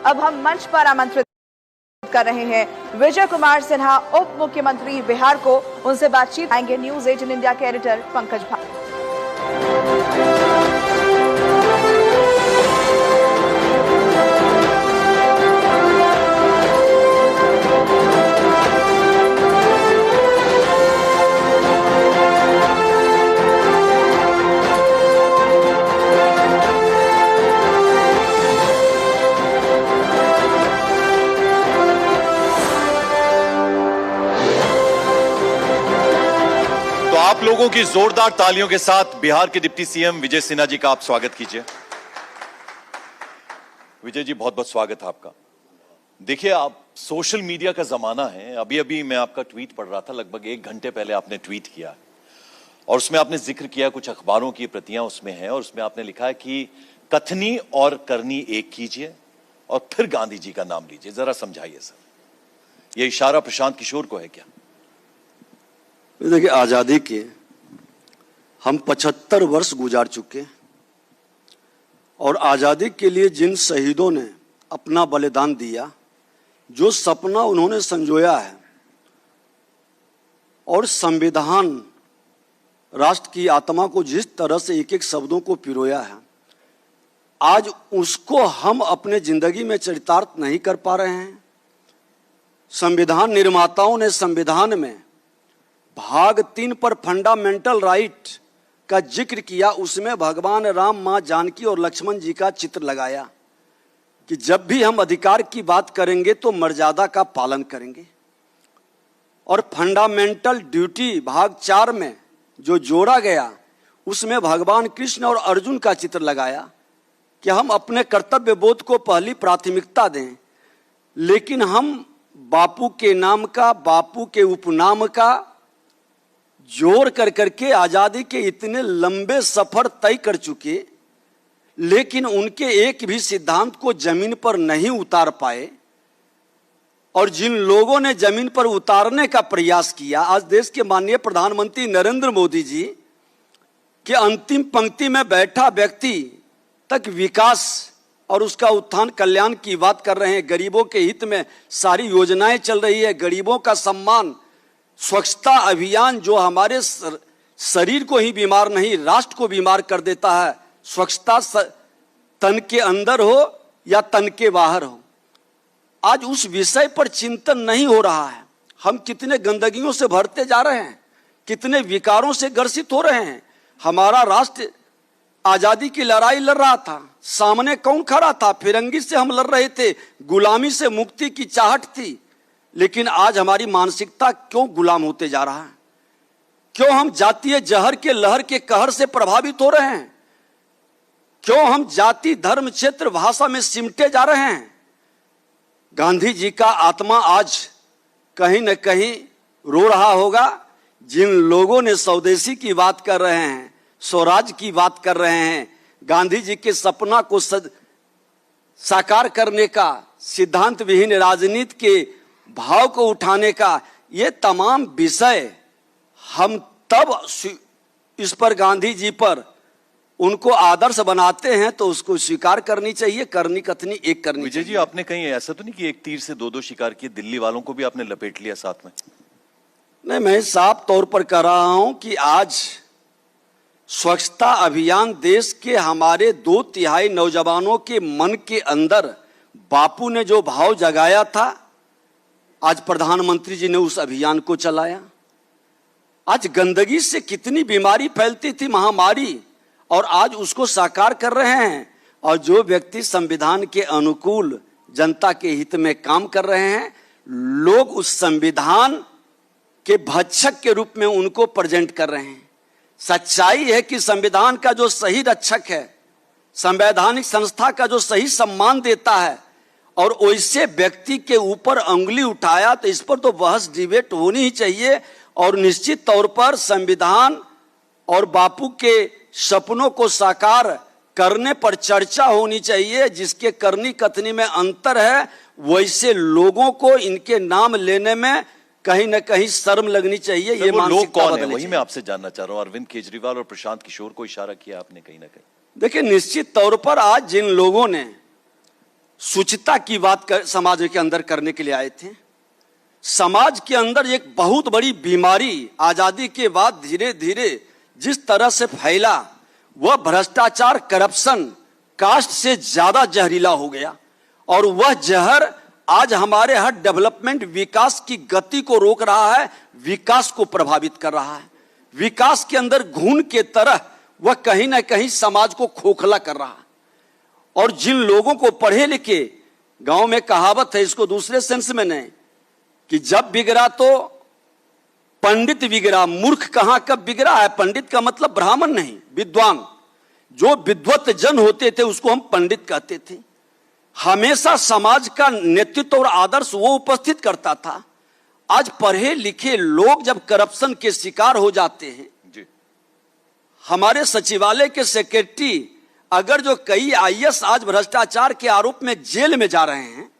अब हम मंच पर आमंत्रित कर रहे हैं विजय कुमार सिन्हा, उप मुख्यमंत्री बिहार को। उनसे बातचीत आएंगे न्यूज 18 इंडिया के एडिटर पंकज भाई। आप लोगों की जोरदार तालियों के साथ बिहार के डिप्टी सीएम विजय सिन्हा जी का आप स्वागत कीजिए। विजय जी, बहुत बहुत स्वागत है आपका। देखिए, आप सोशल मीडिया का जमाना है। अभी अभी मैं आपका ट्वीट पढ़ रहा था, लगभग 1 घंटे पहले आपने ट्वीट किया और उसमें आपने जिक्र किया, कुछ अखबारों की प्रतियां उसमें हैं और उसमें आपने लिखा है कि कथनी और करनी एक कीजिए और फिर गांधी जी का नाम लीजिए। जरा समझाइए सर, यह इशारा प्रशांत किशोर को है क्या? देखिए, आजादी के हम 75 वर्ष गुजार चुके और आजादी के लिए जिन शहीदों ने अपना बलिदान दिया, जो सपना उन्होंने संजोया है और संविधान राष्ट्र की आत्मा को जिस तरह से एक एक शब्दों को पिरोया है, आज उसको हम अपने जिंदगी में चरितार्थ नहीं कर पा रहे हैं। संविधान निर्माताओं ने संविधान में भाग 3 पर फंडामेंटल राइट का जिक्र किया। उसमें भगवान राम, मां जानकी और लक्ष्मण जी का चित्र लगाया कि जब भी हम अधिकार की बात करेंगे तो मर्यादा का पालन करेंगे। और फंडामेंटल ड्यूटी भाग 4 में जो जोड़ा गया, उसमें भगवान कृष्ण और अर्जुन का चित्र लगाया कि हम अपने कर्तव्य बोध को पहली प्राथमिकता दें, लेकिन हम बापू के नाम का, बापू के उपनाम का जोर कर करके आजादी के इतने लंबे सफर तय कर चुके, लेकिन उनके एक भी सिद्धांत को जमीन पर नहीं उतार पाए। और जिन लोगों ने जमीन पर उतारने का प्रयास किया, आज देश के माननीय प्रधानमंत्री नरेंद्र मोदी जी के अंतिम पंक्ति में बैठा व्यक्ति तक विकास और उसका उत्थान कल्याण की बात कर रहे हैं। गरीबों के हित में सारी योजनाएं चल रही है, गरीबों का सम्मान, स्वच्छता अभियान जो हमारे शरीर को ही बीमार नहीं, राष्ट्र को बीमार कर देता है। स्वच्छता तन के अंदर हो या तन के बाहर हो, आज उस विषय पर चिंतन नहीं हो रहा है। हम कितने गंदगियों से भरते जा रहे हैं, कितने विकारों से ग्रसित हो रहे हैं। हमारा राष्ट्र आजादी की लड़ाई लड़ रहा था, सामने कौन खड़ा था? फिरंगी से हम लड़ रहे थे, गुलामी से मुक्ति की चाहत थी। लेकिन आज हमारी मानसिकता क्यों गुलाम होते जा रहा है? क्यों हम जातीय जहर के लहर के कहर से प्रभावित हो रहे हैं? क्यों हम जाति, धर्म, क्षेत्र, भाषा में सिमटे जा रहे हैं? गांधी जी का आत्मा आज कहीं न कहीं रो रहा होगा। जिन लोगों ने स्वदेशी की बात कर रहे हैं, स्वराज की बात कर रहे हैं, गांधी जी के सपना को साकार करने का, सिद्धांत विहीन राजनीति के भाव को उठाने का, ये तमाम विषय हम तब इस पर गांधी जी पर उनको आदर्श बनाते हैं तो उसको स्वीकार करनी चाहिए, करनी कथनी एक करनी विजय चाहिए। जी, आपने कहीं ऐसा तो नहीं कि एक तीर से 2 शिकार किए? दिल्ली वालों को भी आपने लपेट लिया साथ में? नहीं, मैं साफ तौर पर कह रहा हूं कि आज स्वच्छता अभियान देश के हमारे 2/3 नौजवानों के मन के अंदर बापू ने जो भाव जगाया था, आज प्रधानमंत्री जी ने उस अभियान को चलाया। आज गंदगी से कितनी बीमारी फैलती थी, महामारी, और आज उसको साकार कर रहे हैं। और जो व्यक्ति संविधान के अनुकूल जनता के हित में काम कर रहे हैं, लोग उस संविधान के भक्षक के रूप में उनको प्रेजेंट कर रहे हैं। सच्चाई है कि संविधान का जो सही रक्षक है, संवैधानिक संस्था का जो सही सम्मान देता है, और वैसे व्यक्ति के ऊपर अंगुली उठाया, तो इस पर तो बहस डिबेट होनी ही चाहिए। और निश्चित तौर पर संविधान और बापू के सपनों को साकार करने पर चर्चा होनी चाहिए। जिसके करनी कथनी में अंतर है, वैसे लोगों को इनके नाम लेने में कहीं ना कहीं शर्म लगनी चाहिए। ये लोग कौन है, वही मैं आपसे जानना चाह रहा हूं। अरविंद केजरीवाल और प्रशांत किशोर को इशारा किया आपने कहीं ना कहीं। देखिए, निश्चित तौर पर आज जिन लोगों ने शुचिता की बात समाज के अंदर करने के लिए आए थे। समाज के अंदर एक बहुत बड़ी बीमारी आजादी के बाद धीरे धीरे जिस तरह से फैला, वह भ्रष्टाचार, करप्शन कास्ट से ज्यादा जहरीला हो गया। और वह जहर आज हमारे हर डेवलपमेंट, विकास की गति को रोक रहा है, विकास को प्रभावित कर रहा है। विकास के अंदर घून के तरह वह कहीं ना कहीं समाज को खोखला कर रहा है। और जिन लोगों को पढ़े लिखे, गांव में कहावत है, इसको दूसरे सेंस में नहीं, कि जब बिगड़ा तो पंडित बिगड़ा, मूर्ख कहां कब बिगड़ा है। पंडित का मतलब ब्राह्मण नहीं, विद्वान। जो विद्वत जन होते थे उसको हम पंडित कहते थे। हमेशा समाज का नेतृत्व और आदर्श वो उपस्थित करता था। आज पढ़े लिखे लोग जब करप्शन के शिकार हो जाते हैं जी। हमारे सचिवालय के सेक्रेटरी अगर जो कई आईएएस आज भ्रष्टाचार के आरोप में जेल में जा रहे हैं,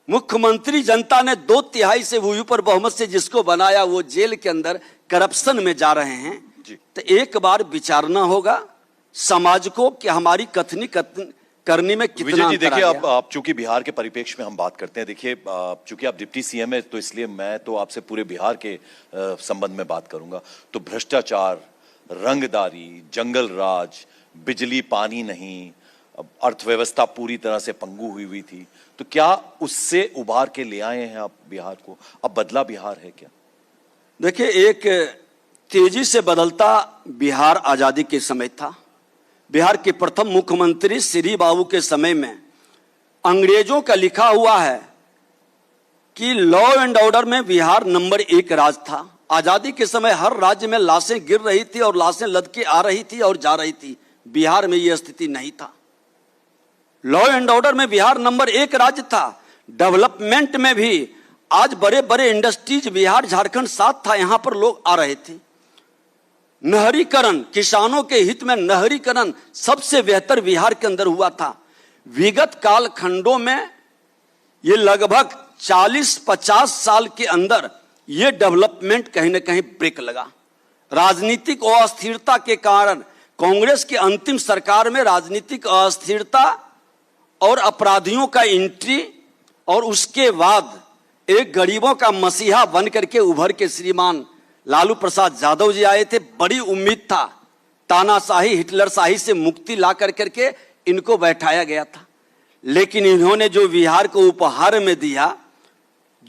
मुख्यमंत्री जनता ने 2/3 से ऊपर बहुमत से जिसको बनाया वो जेल के अंदर करप्शन में जा रहे हैं, तो एक बार विचारना होगा समाज को कि हमारी कथनी करने में कितना विजय जी अंतर आ देखिए, गया। आप चूंकि बिहार के परिप्रेक्ष्य में हम बात करते हैं, देखिए चूंकि आप डिप्टी सीएम है तो इसलिए मैं तो आपसे पूरे बिहार के संबंध में बात करूंगा। तो भ्रष्टाचार, रंगदारी, जंगल राज, बिजली पानी नहीं, अर्थव्यवस्था पूरी तरह से पंगु हुई थी, तो क्या उससे उबार के ले आए हैं आप बिहार को? अब बदला बिहार है क्या? देखिए, एक तेजी से बदलता बिहार आजादी के समय था। बिहार के प्रथम मुख्यमंत्री श्री बाबू के समय में अंग्रेजों का लिखा हुआ है कि लॉ एंड ऑर्डर में बिहार नंबर 1 राज्य था। आजादी के समय हर राज्य में लाशें गिर रही थी और लाशें लद के आ रही थी और जा रही थी। बिहार में यह स्थिति नहीं था। लॉ एंड ऑर्डर में बिहार नंबर 1 राज्य था। डेवलपमेंट में भी आज बड़े बड़े इंडस्ट्रीज बिहार, झारखंड साथ था, यहां पर लोग आ रहे थे। नहरीकरण, किसानों के हित में नहरीकरण सबसे बेहतर बिहार के अंदर हुआ था। विगत काल खंडों में ये लगभग 40-50 साल के अंदर ये डेवलपमेंट कहीं ना कहीं ब्रेक लगा। राजनीतिक अस्थिरता के कारण, कांग्रेस की अंतिम सरकार में राजनीतिक अस्थिरता और अपराधियों का एंट्री, और उसके बाद एक गरीबों का मसीहा बन करके उभर के श्रीमान लालू प्रसाद यादव जी आए थे। बड़ी उम्मीद था, तानाशाही, हिटलरशाही से मुक्ति ला करके इनको बैठाया गया था। लेकिन इन्होंने जो बिहार को उपहार में दिया,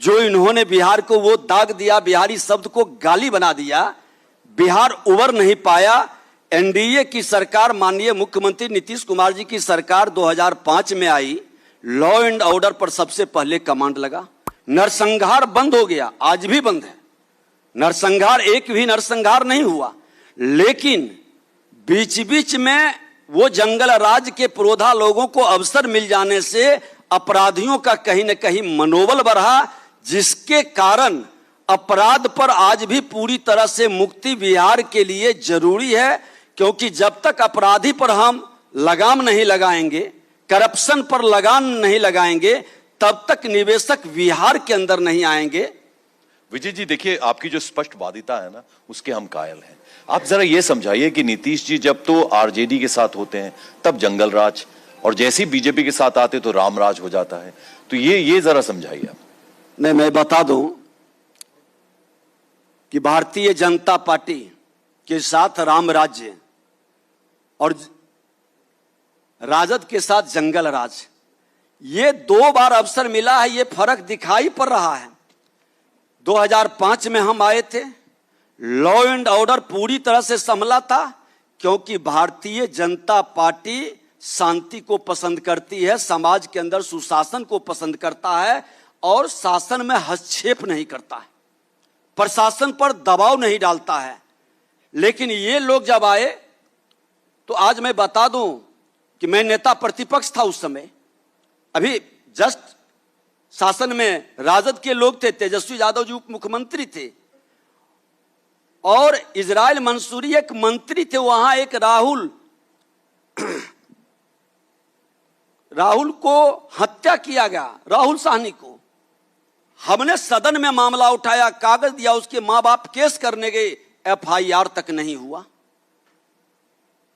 जो इन्होंने बिहार को वो दाग दिया, बिहारी शब्द को गाली बना दिया, बिहार उबर नहीं पाया। एनडीए की सरकार, माननीय मुख्यमंत्री नीतीश कुमार जी की सरकार 2005 में आई। लॉ एंड ऑर्डर पर सबसे पहले कमांड लगा। नरसंहार बंद हो गया, आज भी बंद है। नरसंहार, एक भी नरसंहार नहीं हुआ। लेकिन बीच बीच में वो जंगल राज के पुरोधा लोगों को अवसर मिल जाने से अपराधियों का कहीं न कहीं मनोबल बढ़ा, जिसके कारण अपराध पर आज भी पूरी तरह से मुक्ति बिहार के लिए जरूरी है। क्योंकि जब तक अपराधी पर हम लगाम नहीं लगाएंगे, करप्शन पर लगाम नहीं लगाएंगे, तब तक निवेशक बिहार के अंदर नहीं आएंगे। विजय जी देखिए, आपकी जो स्पष्टवादिता है ना, उसके हम कायल हैं। आप जरा ये समझाइए कि नीतीश जी जब तो आरजेडी के साथ होते हैं तब जंगल राज, और जैसे ही बीजेपी के साथ आते तो राम राज हो जाता है। तो ये जरा समझाइए आप। नहीं, मैं बता दूं कि भारतीय जनता पार्टी के साथ राम राज्य और राजद के साथ जंगल राज, ये 2 बार अवसर मिला है। ये फर्क दिखाई पड़ रहा है। 2005 में हम आए थे, लॉ एंड ऑर्डर पूरी तरह से संभला था, क्योंकि भारतीय जनता पार्टी शांति को पसंद करती है, समाज के अंदर सुशासन को पसंद करता है और शासन में हस्तक्षेप नहीं करता है, प्रशासन पर दबाव नहीं डालता है। लेकिन ये लोग जब आए तो आज मैं बता दूं कि मैं नेता प्रतिपक्ष था उस समय। अभी जस्ट शासन में राजद के लोग थे, तेजस्वी यादव जी उप मुख्यमंत्री थे, और इजराइल मंसूरी एक मंत्री थे। वहां एक राहुल को हत्या किया गया, राहुल साहनी को। हमने सदन में मामला उठाया, कागज दिया, उसके मां बाप केस करने गए, एफआईआर तक नहीं हुआ।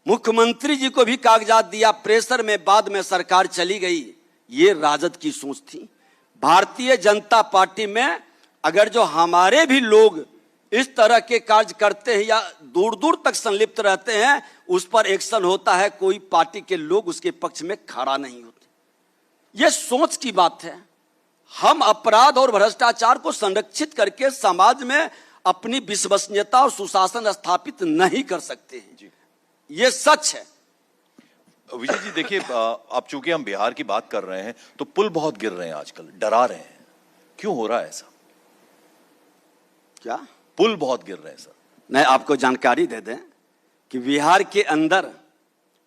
मुख्यमंत्री जी को भी कागजात दिया, प्रेशर में बाद में सरकार चली गई। ये राजद की सोच थी। भारतीय जनता पार्टी में अगर जो हमारे भी लोग इस तरह के कार्य करते हैं या दूर दूर तक संलिप्त रहते हैं, उस पर एक्शन होता है। कोई पार्टी के लोग उसके पक्ष में खड़ा नहीं होते। ये सोच की बात है। हम अपराध और भ्रष्टाचार को संरक्षित करके समाज में अपनी विश्वसनीयता और सुशासन स्थापित नहीं कर सकते हैं। ये सच है। विजय जी देखिए, अब चूंकि हम बिहार की बात कर रहे हैं तो पुल बहुत गिर रहे हैं आजकल, डरा रहे हैं। क्यों हो रहा है ऐसा? क्या पुल बहुत गिर रहे हैं सर? मैं आपको जानकारी दे दें कि बिहार के अंदर,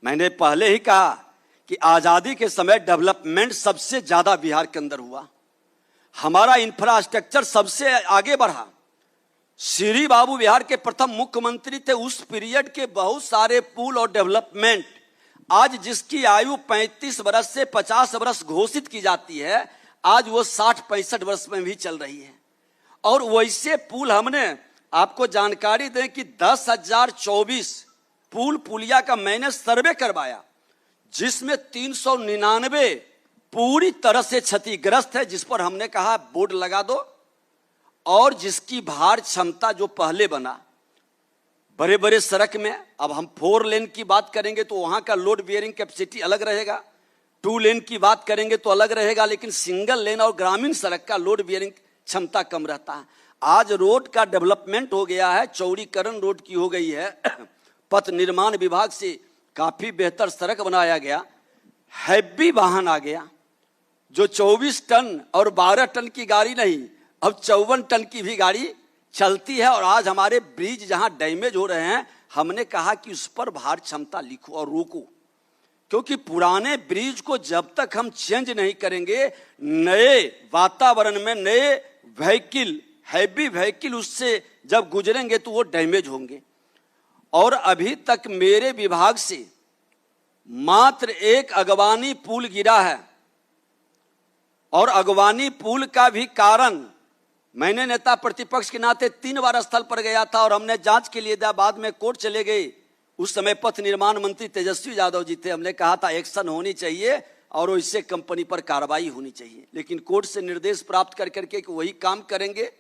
मैंने पहले ही कहा कि आजादी के समय डेवलपमेंट सबसे ज्यादा बिहार के अंदर हुआ। हमारा इंफ्रास्ट्रक्चर सबसे आगे बढ़ा। श्री बाबू बिहार के प्रथम मुख्यमंत्री थे। उस पीरियड के बहुत सारे पुल और डेवलपमेंट, आज जिसकी आयु 35 वर्ष से 50 वर्ष घोषित की जाती है, आज वो 60-65 वर्ष में भी चल रही है। और वैसे पुल हमने आपको जानकारी दें कि 10,024 पुल पुलिया का मैंने सर्वे करवाया, जिसमें 399 पूरी तरह से क्षतिग्रस्त है, जिस पर हमने कहा बोर्ड लगा दो। और जिसकी भार क्षमता जो पहले बना बड़े बड़े सड़क में, अब हम 4 लेन की बात करेंगे तो वहां का लोड बियरिंग कैपेसिटी अलग रहेगा, 2 लेन की बात करेंगे तो अलग रहेगा, लेकिन सिंगल लेन और ग्रामीण सड़क का लोड बियरिंग क्षमता कम रहता है। आज रोड का डेवलपमेंट हो गया है, चौड़ीकरण रोड की हो गई है, पथ निर्माण विभाग से काफी बेहतर सड़क बनाया गया, हैवी वाहन आ गया, जो 24 टन और 12 टन की गाड़ी नहीं, अब 54 टन की भी गाड़ी चलती है। और आज हमारे ब्रिज जहां डैमेज हो रहे हैं, हमने कहा कि उस पर भार क्षमता लिखो और रोको, क्योंकि पुराने ब्रिज को जब तक हम चेंज नहीं करेंगे, नए वातावरण में नए व्हीकल, हैवी व्हीकल उससे जब गुजरेंगे तो वो डैमेज होंगे। और अभी तक मेरे विभाग से मात्र एक अगवानी पुल गिरा है, और अगवानी पुल का भी कारण, मैंने नेता प्रतिपक्ष के नाते 3 बार स्थल पर गया था और हमने जांच के लिए दिया, बाद में कोर्ट चले गए। उस समय पथ निर्माण मंत्री तेजस्वी यादव जी थे। हमने कहा था एक्शन होनी चाहिए और इससे कंपनी पर कार्रवाई होनी चाहिए, लेकिन कोर्ट से निर्देश प्राप्त कर करके कि वही काम करेंगे,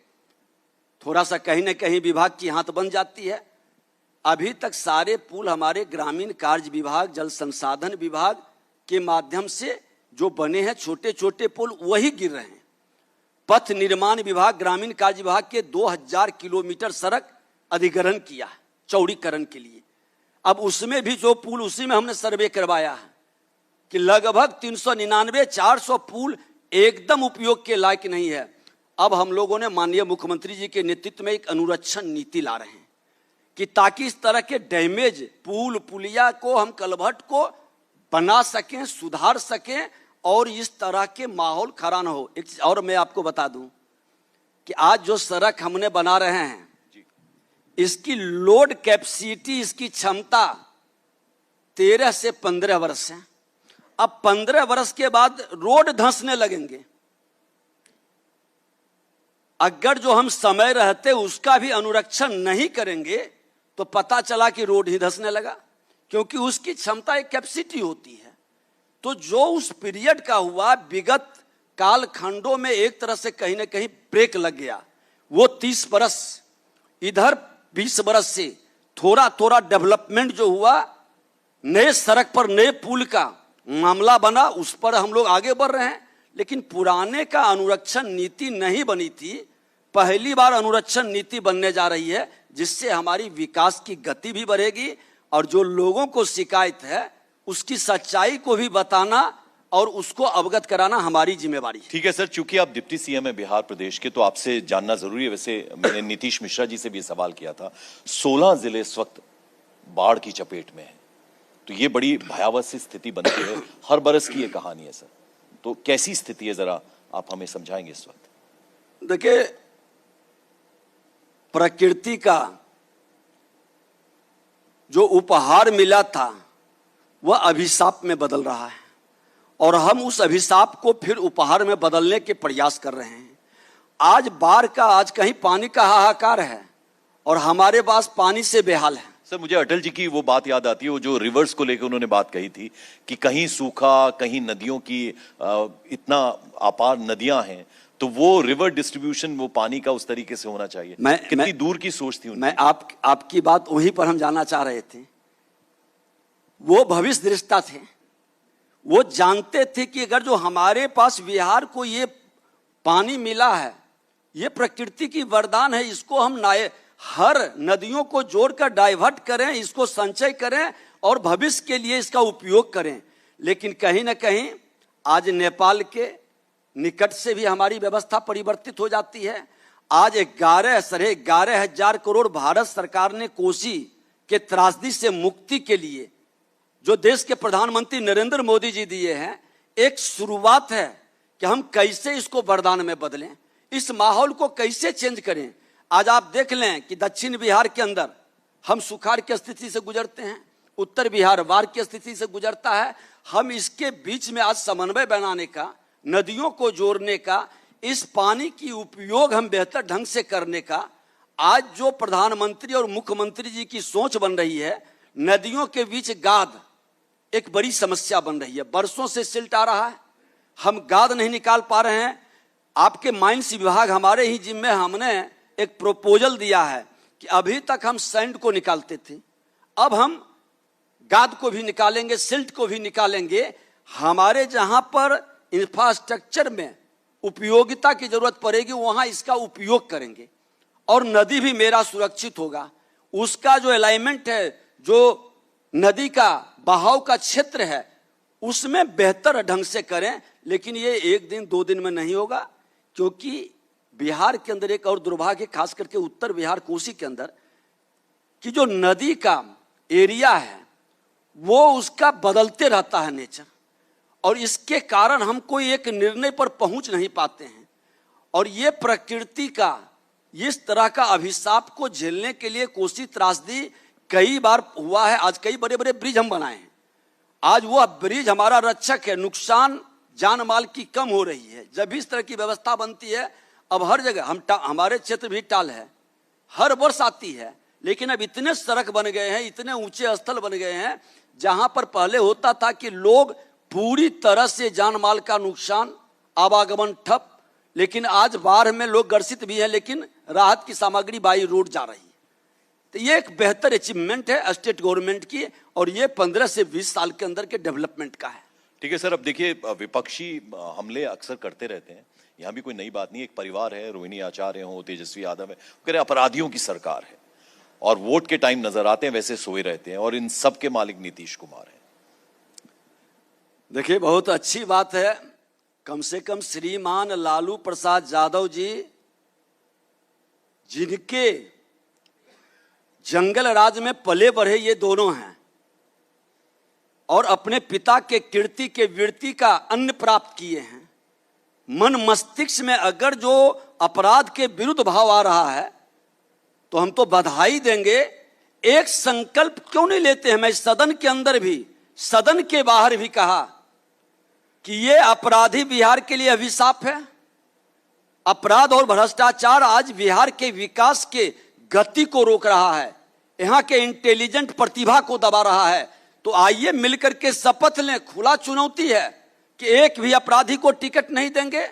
थोड़ा सा कहीं ना कहीं विभाग की हाथ बन जाती है। अभी तक सारे पुल हमारे ग्रामीण कार्य विभाग, जल संसाधन विभाग के माध्यम से जो बने हैं, छोटे छोटे पुल वही गिर रहे हैं। पथ निर्माण विभाग, ग्रामीण कार्य विभाग के 2000 किलोमीटर सड़क अधिग्रहण किया चौड़ीकरण के लिए। अब उसमें भी जो पुल, उसी में हमने सर्वे करवाया है कि लगभग 399-400 पुल एकदम उपयोग के लायक नहीं है। अब हम लोगों ने माननीय मुख्यमंत्री जी के नेतृत्व में एक अनुरक्षण नीति ला रहे हैं कि ताकि इस तरह के डैमेज पुल पुलिया को, हम कलभट को बना सकें, सुधार सकें और इस तरह के माहौल खड़ा न हो। एक चीज और मैं आपको बता दूं कि आज जो सड़क हमने बना रहे हैं, इसकी लोड कैपेसिटी, इसकी क्षमता 13 से 15 वर्ष है। अब 15 वर्ष के बाद रोड धंसने लगेंगे। अगर जो हम समय रहते उसका भी अनुरक्षण नहीं करेंगे तो पता चला कि रोड ही धंसने लगा, क्योंकि उसकी क्षमता एक कैपेसिटी होती है। तो जो उस पीरियड का हुआ, विगत काल खंडों में एक तरह से कहीं ना कहीं ब्रेक लग गया। वो 30 बरस, इधर 20 बरस से थोड़ा थोड़ा डेवलपमेंट जो हुआ, नए सड़क पर नए पुल का मामला बना, उस पर हम लोग आगे बढ़ रहे हैं। लेकिन पुराने का अनुरक्षण नीति नहीं बनी थी। पहली बार अनुरक्षण नीति बनने जा रही है, जिससे हमारी विकास की गति भी बढ़ेगी और जो लोगों को शिकायत है उसकी सच्चाई को भी बताना और उसको अवगत कराना हमारी जिम्मेवारी है। ठीक है सर, चूंकि आप डिप्टी सीएम है बिहार प्रदेश के, तो आपसे जानना जरूरी है। वैसे मैंने नीतीश मिश्रा जी से भी सवाल किया था। 16 जिले इस वक्त बाढ़ की चपेट में है, तो ये बड़ी भयावह सी स्थिति बनती है। हर बरस की ये कहानी है सर, तो कैसी स्थिति है, जरा आप हमें समझाएंगे इस वक्त? देखिए, प्रकृति का जो उपहार मिला था वह अभिशाप में बदल रहा है, और हम उस अभिशाप को फिर उपहार में बदलने के प्रयास कर रहे हैं। आज बाढ़ का, आज कहीं पानी का हाहाकार है और हमारे पास पानी से बेहाल है। सर मुझे अटल जी की वो बात याद आती है, वो जो रिवर्स को लेकर उन्होंने बात कही थी कि कहीं सूखा, कहीं नदियों की इतना अपार नदियां हैं, तो वो रिवर डिस्ट्रीब्यूशन, वो पानी का उस तरीके से होना चाहिए। कितनी दूर की सोच थी उनकी। मैं आपकी बात वहीं पर हम जानना चाह रहे थे। वो भविष्य दृष्टा थे, वो जानते थे कि अगर जो हमारे पास बिहार को ये पानी मिला है, ये प्रकृति की वरदान है, इसको हम हर नदियों को जोड़कर डाइवर्ट करें, इसको संचय करें और भविष्य के लिए इसका उपयोग करें। लेकिन कहीं ना कहीं आज नेपाल के निकट से भी हमारी व्यवस्था परिवर्तित हो जाती है। आज 11,500 करोड़ भारत सरकार ने कोसी के त्रासदी से मुक्ति के लिए जो देश के प्रधानमंत्री नरेंद्र मोदी जी दिए हैं, एक शुरुआत है कि हम कैसे इसको वरदान में बदलें, इस माहौल को कैसे चेंज करें। आज आप देख लें कि दक्षिण बिहार के अंदर हम सुखाड़ की स्थिति से गुजरते हैं, उत्तर बिहार बाढ़ की स्थिति से गुजरता है। हम इसके बीच में आज समन्वय बनाने का, नदियों को जोड़ने का, इस पानी की उपयोग हम बेहतर ढंग से करने का आज जो प्रधानमंत्री और मुख्यमंत्री जी की सोच बन रही है, नदियों के बीच गाद एक बड़ी समस्या बन रही है। बरसों से सिल्ट आ रहा है, हम गाद नहीं निकाल पा रहे हैं। आपके माइंस विभाग हमारे ही जिम्मे, हमने एक प्रपोजल दिया है कि अभी तक हम सैंड को निकालते थे, अब हम गाद को भी निकालेंगे, सिल्ट को भी निकालेंगे। हमारे जहां पर इंफ्रास्ट्रक्चर में उपयोगिता की जरूरत पड़ेगी वहां इसका उपयोग करेंगे और नदी भी मेरा सुरक्षित होगा। उसका जो अलाइनमेंट है, जो नदी का बहाव का क्षेत्र है, उसमें बेहतर ढंग से करें। लेकिन ये एक दिन दो दिन में नहीं होगा, क्योंकि बिहार के अंदर एक और दुर्भाग्य, खास करके उत्तर बिहार कोसी के अंदर, कि जो नदी का एरिया है वो उसका बदलते रहता है नेचर, और इसके कारण हम कोई एक निर्णय पर पहुंच नहीं पाते हैं। और ये प्रकृति का इस तरह का अभिशाप को झेलने के लिए कोसी त्रासदी कई बार हुआ है। आज कई बड़े बड़े ब्रिज हम बनाए हैं, आज वो ब्रिज हमारा रक्षक है, नुकसान जान माल की कम हो रही है। जब भी इस तरह की व्यवस्था बनती है, अब हर जगह हमारे क्षेत्र भी टाल है, हर वर्ष आती है, लेकिन अब इतने सड़क बन गए हैं, इतने ऊंचे स्थल बन गए हैं, जहां पर पहले होता था कि लोग पूरी तरह से जान माल का नुकसान, आवागमन ठप, लेकिन आज बाढ़ में लोग ग्रसित भी हैं, लेकिन राहत की सामग्री बाई रोड जा रही है। तो ये एक बेहतर अचीवमेंट है स्टेट गवर्नमेंट की, और ये 15 से 20 साल के अंदर के डेवलपमेंट का है। ठीक है सर, अब देखिए विपक्षी हमले अक्सर करते रहते हैं, यहाँ भी कोई नई बात नहीं। एक परिवार है, रोहिणी आचार्य हो, तेजस्वी यादव है, कह रहे अपराधियों की सरकार है और वोट के टाइम नजर आते हैं वैसे सोए रहते हैं, और इन सब के मालिक नीतीश कुमार है। देखिए, बहुत अच्छी बात है, कम से कम श्रीमान लालू प्रसाद यादव जी, जिनके जंगल राज में पले बढ़े ये दोनों हैं, और अपने पिता के कीर्ति के वीरती का अन्न प्राप्त किए हैं। मन मस्तिष्क में अगर जो अपराध के विरुद्ध भाव आ रहा है तो हम तो बधाई देंगे। एक संकल्प क्यों नहीं लेते हैं? मैं सदन के अंदर भी, सदन के बाहर भी कहा कि ये अपराधी बिहार के लिए अभिशाप है। अपराध और भ्रष्टाचार आज बिहार के विकास के गति को रोक रहा है, यहाँ के इंटेलिजेंट प्रतिभा को दबा रहा है। तो आइए मिलकर के शपथ लें, खुला चुनौती है कि एक भी अपराधी को टिकट नहीं देंगे।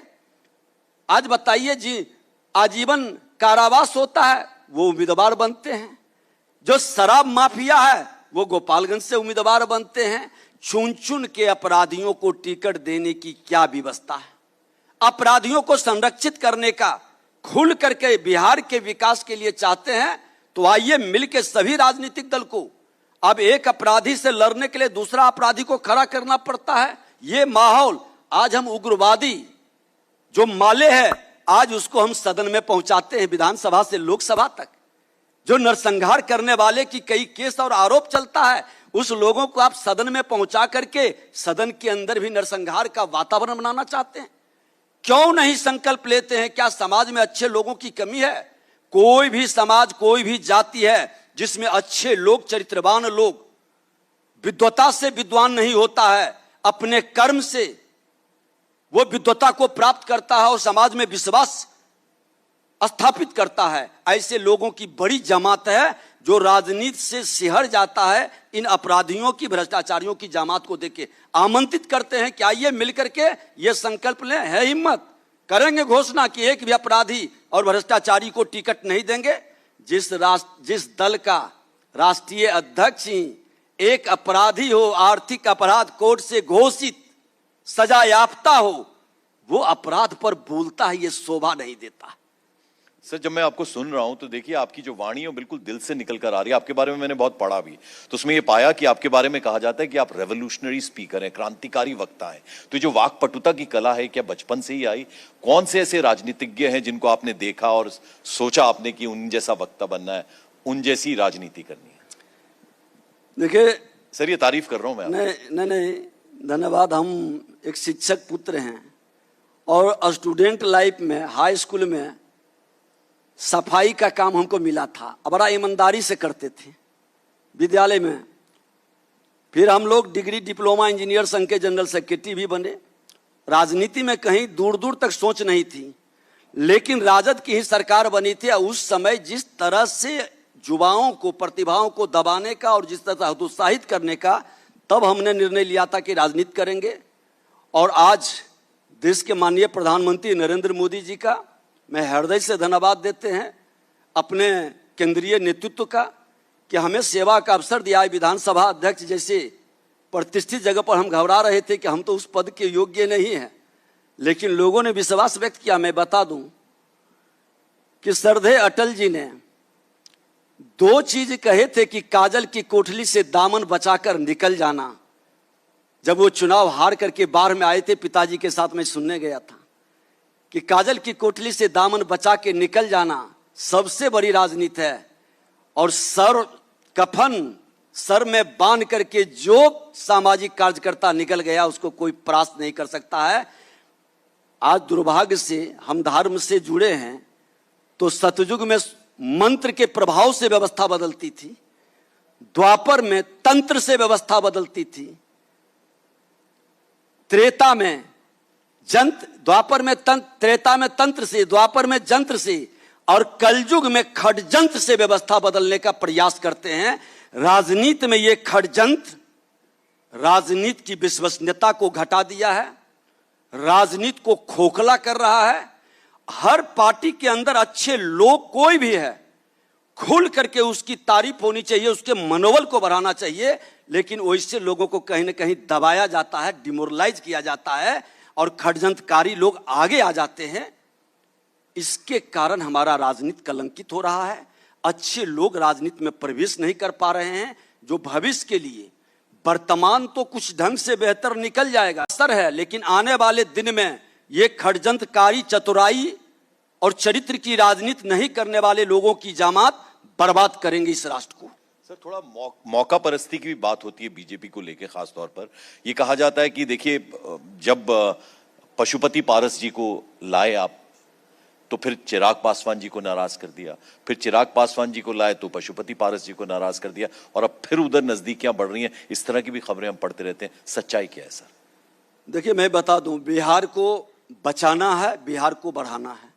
आज बताइए जी, आजीवन कारावास होता है, वो उम्मीदवार बनते हैं। जो शराब माफिया है वो गोपालगंज से उम्मीदवार बनते हैं। चुन चुन के अपराधियों को टिकट देने की क्या व्यवस्था है? अपराधियों को संरक्षित करने का खुल करके बिहार के विकास के लिए चाहते हैं तो आइए मिलकर सभी राजनीतिक दल को, अब एक अपराधी से लड़ने के लिए दूसरा अपराधी को खड़ा करना पड़ता है। ये माहौल आज हम उग्रवादी जो माले है, आज उसको हम सदन में पहुंचाते हैं, विधानसभा से लोकसभा तक। जो नरसंहार करने वाले की कई केस और आरोप चलता है, उस लोगों को आप सदन में पहुंचा करके सदन के अंदर भी नरसंहार का वातावरण बनाना चाहते हैं। क्यों नहीं संकल्प लेते हैं? क्या समाज में अच्छे लोगों की कमी है? कोई भी समाज, कोई भी जाति है जिसमें अच्छे लोग, चरित्रवान लोग, विद्वता से विद्वान नहीं होता है, अपने कर्म से वो विद्वता को प्राप्त करता है और समाज में विश्वास स्थापित करता है। ऐसे लोगों की बड़ी जमात है जो राजनीति से सिहर जाता है इन अपराधियों की, भ्रष्टाचारियों की जमात को देख के आमंत्रित करते हैं कि आइए मिलकर के ये संकल्प लें, है हिम्मत, करेंगे घोषणा कि एक भी अपराधी और भ्रष्टाचारी को टिकट नहीं देंगे। जिस दल का राष्ट्रीय अध्यक्ष ही एक अपराधी हो, आर्थिक अपराध कोर्ट से घोषित सजा याफ्ता हो, वो अपराध पर बोलता है, ये शोभा नहीं देता। सर, जब मैं आपको सुन रहा हूं तो देखिए आपकी जो वाणी है बिल्कुल दिल से निकल कर आ रही है। आपके बारे में मैंने बहुत पढ़ा भी, तो उसमें ये पाया कि आपके बारे में कहा जाता है कि आप रेवोल्यूशनरी स्पीकर हैं, क्रांतिकारी वक्ता हैं। तो जो वाक्पटुता की कला है, क्या बचपन से ही आई? कौन से ऐसे राजनीतिज्ञ हैं जिनको आपने देखा और सोचा आपने कि उन जैसा वक्ता बनना है, उन जैसी राजनीति करनी है? देखिए सर, ये तारीफ कर रहा हूं मैं। नहीं, धन्यवाद। हम एक शिक्षक पुत्र हैं और स्टूडेंट लाइफ में, हाई स्कूल में सफाई का काम हमको मिला था, बड़ा ईमानदारी से करते थे विद्यालय में। फिर हम लोग डिग्री डिप्लोमा इंजीनियर संघ के जनरल सेक्रेटरी भी बने। राजनीति में कहीं दूर दूर तक सोच नहीं थी, लेकिन राजद की ही सरकार बनी थी। उस समय जिस तरह से युवाओं को, प्रतिभाओं को दबाने का और जिस तरह से हतोत्साहित करने का, तब हमने निर्णय लिया था कि राजनीति करेंगे। और आज देश के माननीय प्रधानमंत्री नरेंद्र मोदी जी का मैं हृदय से धन्यवाद देते हैं, अपने केंद्रीय नेतृत्व का, कि हमें सेवा का अवसर दिया है। विधानसभा अध्यक्ष जैसे प्रतिष्ठित जगह पर हम घबरा रहे थे कि हम तो उस पद के योग्य नहीं हैं, लेकिन लोगों ने विश्वास व्यक्त किया। मैं बता दूं कि श्रद्धेय अटल जी ने 2 चीज कहे थे कि काजल की कोठली से दामन बचाकर निकल जाना। जब वो चुनाव हार करके बाढ़ में आए थे, पिताजी के साथ मैं सुनने गया था कि काजल की कोठली से दामन बचा के निकल जाना सबसे बड़ी राजनीति है। और कफन सर में बांध करके जो सामाजिक कार्यकर्ता निकल गया, उसको कोई परास्त नहीं कर सकता है। आज दुर्भाग्य से हम धर्म से जुड़े हैं, तो सतयुग में मंत्र के प्रभाव से व्यवस्था बदलती थी, द्वापर में तंत्र से व्यवस्था बदलती थी, त्रेता में द्वापर में त्रेता में तंत्र से, द्वापर में जंत्र से, और कलयुग में खडजंत्र से व्यवस्था बदलने का प्रयास करते हैं। राजनीति में ये खडजंत्र राजनीति की विश्वसनीयता को घटा दिया है, राजनीति को खोखला कर रहा है। हर पार्टी के अंदर अच्छे लोग कोई भी है, खुल करके उसकी तारीफ होनी चाहिए, उसके मनोबल को बढ़ाना चाहिए, लेकिन वैसे लोगों को कहीं ना कहीं दबाया जाता है, डिमोरलाइज किया जाता है और खडजंत्रकारी लोग आगे आ जाते हैं। इसके कारण हमारा राजनीति कलंकित हो रहा है। अच्छे लोग राजनीति में प्रवेश नहीं कर पा रहे हैं, जो भविष्य के लिए, वर्तमान तो कुछ ढंग से बेहतर निकल जाएगा, असर है, लेकिन आने वाले दिन में ये खडजंत्रकारी, चतुराई और चरित्र की राजनीति नहीं करने वाले लोगों की जमात बर्बाद करेंगे इस राष्ट्र को। सर, थोड़ा मौका परस्ती की भी बात होती है बीजेपी को लेकर। खास तौर पर ये कहा जाता है कि देखिए, जब पशुपति पारस जी को लाए आप, तो फिर चिराग पासवान जी को नाराज कर दिया, फिर चिराग पासवान जी को लाए तो पशुपति पारस जी को नाराज कर दिया, और अब फिर उधर नजदीकियां बढ़ रही हैं। इस तरह की भी खबरें हम पढ़ते रहते हैं, सच्चाई क्या है सर? देखिए, मैं बता दूं, बिहार को बचाना है, बिहार को बढ़ाना है।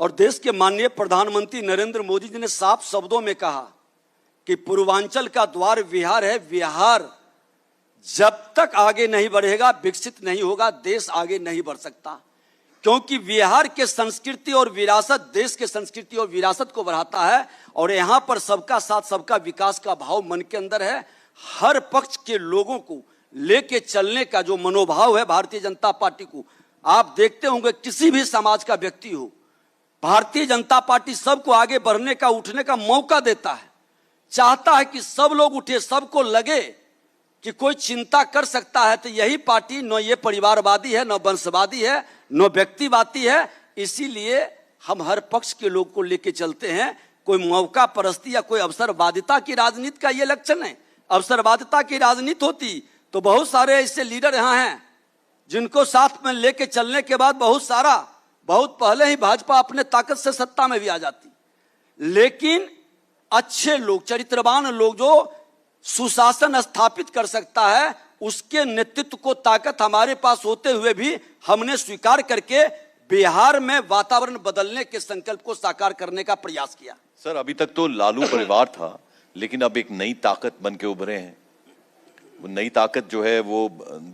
और देश के माननीय प्रधानमंत्री नरेंद्र मोदी जी ने साफ शब्दों में कहा कि पूर्वांचल का द्वार बिहार है। बिहार जब तक आगे नहीं बढ़ेगा, विकसित नहीं होगा, देश आगे नहीं बढ़ सकता, क्योंकि बिहार के संस्कृति और विरासत देश के संस्कृति और विरासत को बढ़ाता है। और यहां पर सबका साथ, सबका विकास का भाव मन के अंदर है। हर पक्ष के लोगों को लेके चलने का जो मनोभाव है भारतीय जनता पार्टी को, आप देखते होंगे किसी भी समाज का व्यक्ति हो, भारतीय जनता पार्टी सबको आगे बढ़ने का, उठने का मौका देता है, चाहता है कि सब लोग उठे, सबको लगे कि कोई चिंता कर सकता है। तो यही पार्टी न ये परिवारवादी है, न वंशवादी है, न व्यक्तिवादी है। इसीलिए हम हर पक्ष के लोग को लेके चलते हैं। कोई मौका परस्ती या कोई अवसरवादिता की राजनीति का ये लक्षण है। अवसरवादिता की राजनीति होती तो बहुत सारे ऐसे लीडर यहाँ हैं जिनको साथ में लेके चलने के बाद बहुत पहले ही भाजपा अपने ताकत से सत्ता में भी आ जाती। लेकिन अच्छे लोग, चरित्रवान लोग, जो सुशासन स्थापित कर सकता है, उसके नेतृत्व को ताकत हमारे पास होते हुए भी हमने स्वीकार करके बिहार में वातावरण बदलने के संकल्प को साकार करने का प्रयास किया। सर, अभी तक तो लालू परिवार था, लेकिन अब एक नई ताकत बन के उभरे हैं। वो नई ताकत जो है वो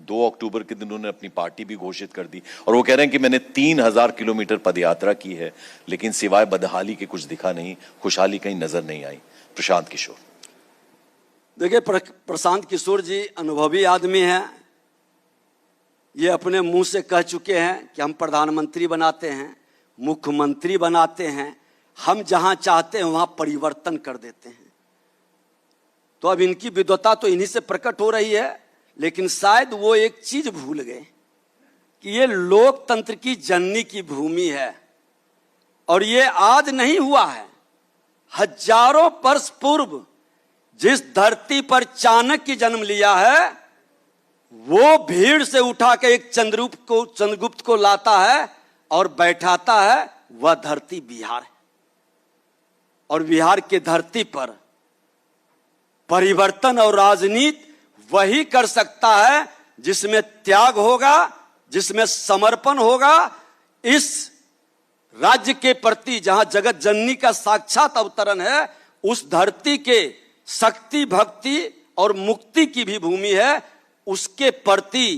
2 अक्टूबर के दिन उन्होंने अपनी पार्टी भी घोषित कर दी और वो कह रहे हैं कि मैंने 3000 किलोमीटर पदयात्रा की है, लेकिन सिवाय बदहाली के कुछ दिखा नहीं, खुशहाली कहीं नजर नहीं आई। प्रशांत किशोर। देखिए, प्रशांत किशोर जी अनुभवी आदमी हैं। ये अपने मुंह से कह चुके हैं कि हम प्रधानमंत्री बनाते हैं, मुख्यमंत्री बनाते हैं, हम जहां चाहते हैं वहां परिवर्तन कर देते हैं। तो अब इनकी विद्वता तो इन्हीं से प्रकट हो रही है, लेकिन शायद वो एक चीज भूल गए कि ये लोकतंत्र की जननी की भूमि है और ये आज नहीं हुआ है। हजारों वर्ष पूर्व जिस धरती पर चाणक्य जन्म लिया है, वो भीड़ से उठा के एक चंद्रगुप्त को लाता है और बैठाता है। वह धरती बिहार है और बिहार के धरती पर परिवर्तन और राजनीति वही कर सकता है जिसमें त्याग होगा, जिसमें समर्पण होगा। इस राज्य के प्रति जहां जगत जननी का साक्षात अवतरण है, उस धरती के शक्ति, भक्ति और मुक्ति की भी भूमि है। उसके प्रति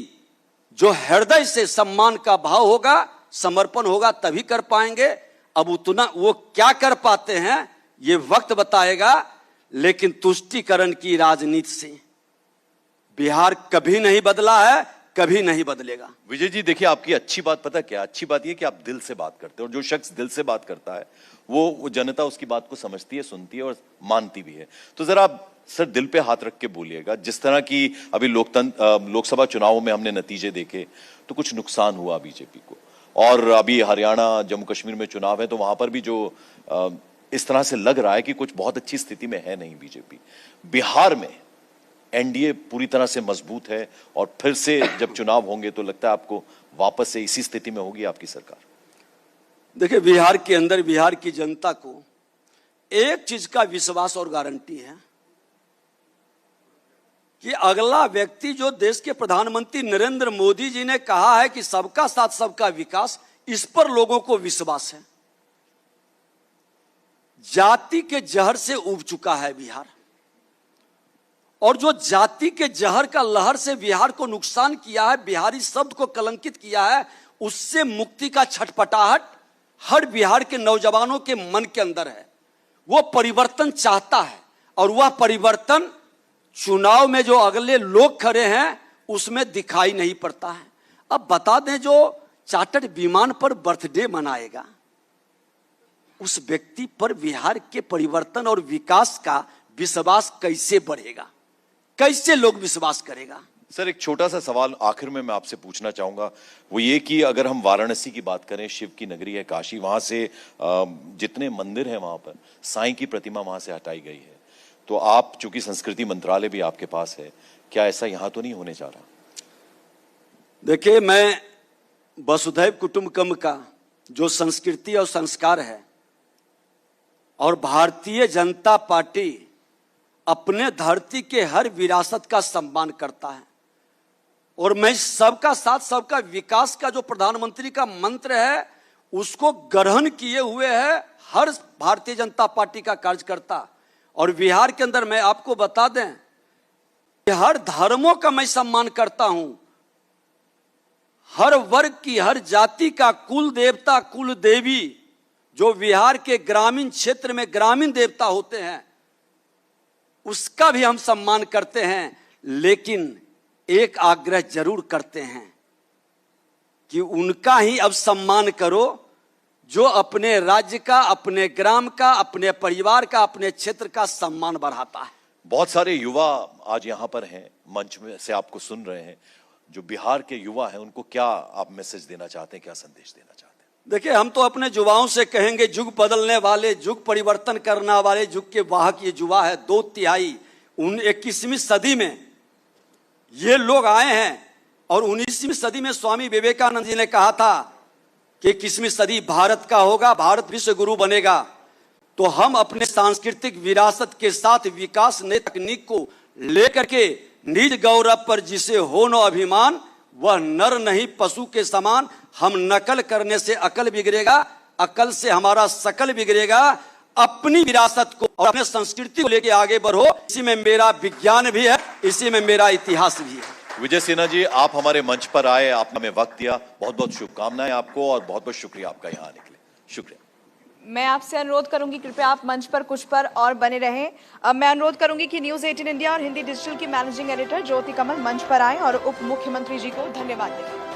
जो हृदय से सम्मान का भाव होगा, समर्पण होगा, तभी कर पाएंगे। अब उतना वो क्या कर पाते हैं ये वक्त बताएगा, लेकिन तुष्टीकरण की राजनीति से बिहार कभी नहीं बदला है, कभी नहीं बदलेगा। विजय जी, देखिए, आपकी अच्छी बात पता क्या, अच्छी बात ये कि आप दिल से बात करते हैं और जो शख्स दिल से बात करता है वो जनता उसकी बात को समझती है, सुनती है और मानती भी है। तो जरा आप सर दिल पे हाथ रख के बोलिएगा, जिस तरह की अभी लोकसभा चुनावों में हमने नतीजे देखे तो कुछ नुकसान हुआ बीजेपी को, और अभी हरियाणा, जम्मू कश्मीर में चुनाव है तो वहां पर भी जो इस तरह से लग रहा है कि कुछ बहुत अच्छी स्थिति में है नहीं बीजेपी। बिहार में एनडीए पूरी तरह से मजबूत है और फिर से जब चुनाव होंगे तो लगता है आपको वापस से इसी स्थिति में होगी आपकी सरकार? देखिए, बिहार के अंदर बिहार की जनता को एक चीज का विश्वास और गारंटी है कि अगला व्यक्ति जो देश के प्रधानमंत्री नरेंद्र मोदी जी ने कहा है कि सबका साथ सबका विकास, इस पर लोगों को विश्वास है। जाति के जहर से उब चुका है बिहार, और जो जाति के जहर का लहर से बिहार को नुकसान किया है, बिहारी शब्द को कलंकित किया है, उससे मुक्ति का छटपटाहट हर बिहार के नौजवानों के मन के अंदर है। वो परिवर्तन चाहता है और वह परिवर्तन चुनाव में जो अगले लोग खड़े हैं उसमें दिखाई नहीं पड़ता है। अब बता दें, जो चार्टर्ड विमान पर बर्थडे मनाएगा उस व्यक्ति पर बिहार के परिवर्तन और विकास का विश्वास कैसे बढ़ेगा, कैसे लोग विश्वास करेगा? सर, एक छोटा सा सवाल आखिर में मैं आपसे पूछना चाहूंगा, वो ये कि अगर हम वाराणसी की बात करें, शिव की नगरी है काशी, वहां से जितने मंदिर हैं वहां पर साईं की प्रतिमा वहां से हटाई गई है। तो आप, चूंकि संस्कृति मंत्रालय भी आपके पास है, क्या ऐसा यहां तो नहीं होने जा रहा? देखिए, मैं वसुधैव कुटुंबकम का जो संस्कृति और संस्कार है, और भारतीय जनता पार्टी अपने धरती के हर विरासत का सम्मान करता है, और मैं सबका साथ सबका विकास का जो प्रधानमंत्री का मंत्र है उसको ग्रहण किए हुए है हर भारतीय जनता पार्टी का कार्यकर्ता। और बिहार के अंदर मैं आपको बता दें कि हर धर्मों का मैं सम्मान करता हूं, हर वर्ग की, हर जाति का कुल देवता, कुल देवी जो बिहार के ग्रामीण क्षेत्र में ग्रामीण देवता होते हैं उसका भी हम सम्मान करते हैं। लेकिन एक आग्रह जरूर करते हैं कि उनका ही अब सम्मान करो जो अपने राज्य का, अपने ग्राम का, अपने परिवार का, अपने क्षेत्र का सम्मान बढ़ाता है। बहुत सारे युवा आज यहाँ पर हैं, मंच में से आपको सुन रहे हैं, जो बिहार के युवा हैं, उनको क्या आप मैसेज देना चाहते हैं, क्या संदेश देना चाहते हैं? देखिए, हम तो अपने युवाओं से कहेंगे, युग बदलने वाले, युग परिवर्तन करने वाले युग के वाहक ये युवा है। 2/3 21वीं सदी में ये लोग आए हैं, और 19वीं सदी में स्वामी विवेकानंद जी ने कहा था कि 21वीं सदी भारत का होगा, भारत विश्व गुरु बनेगा। तो हम अपने सांस्कृतिक विरासत के साथ विकास नई तकनीक को लेकर के निज गौरव पर जिसे हो न अभिमान, वह नर नहीं पशु के समान। हम नकल करने से अकल बिगड़ेगा, अकल से हमारा सकल बिगड़ेगा। अपनी विरासत को और अपने संस्कृति को लेकर आगे बढ़ो। इसी में मेरा विज्ञान भी है, इसी में मेरा इतिहास भी है। विजय सिन्हा जी, आप हमारे मंच पर आए, आपने हमें वक्त दिया, बहुत बहुत शुभकामनाएं आपको और बहुत बहुत शुक्रिया आपका यहाँ आने के लिए। शुक्रिया। मैं आपसे अनुरोध करूंगी कृपया आप मंच पर कुछ पर और बने रहें। अब मैं अनुरोध करूंगी कि न्यूज़ 18 इंडिया और हिंदी डिजिटल की मैनेजिंग एडिटर ज्योति कमल मंच पर आए और उप मुख्यमंत्री जी को धन्यवाद दें।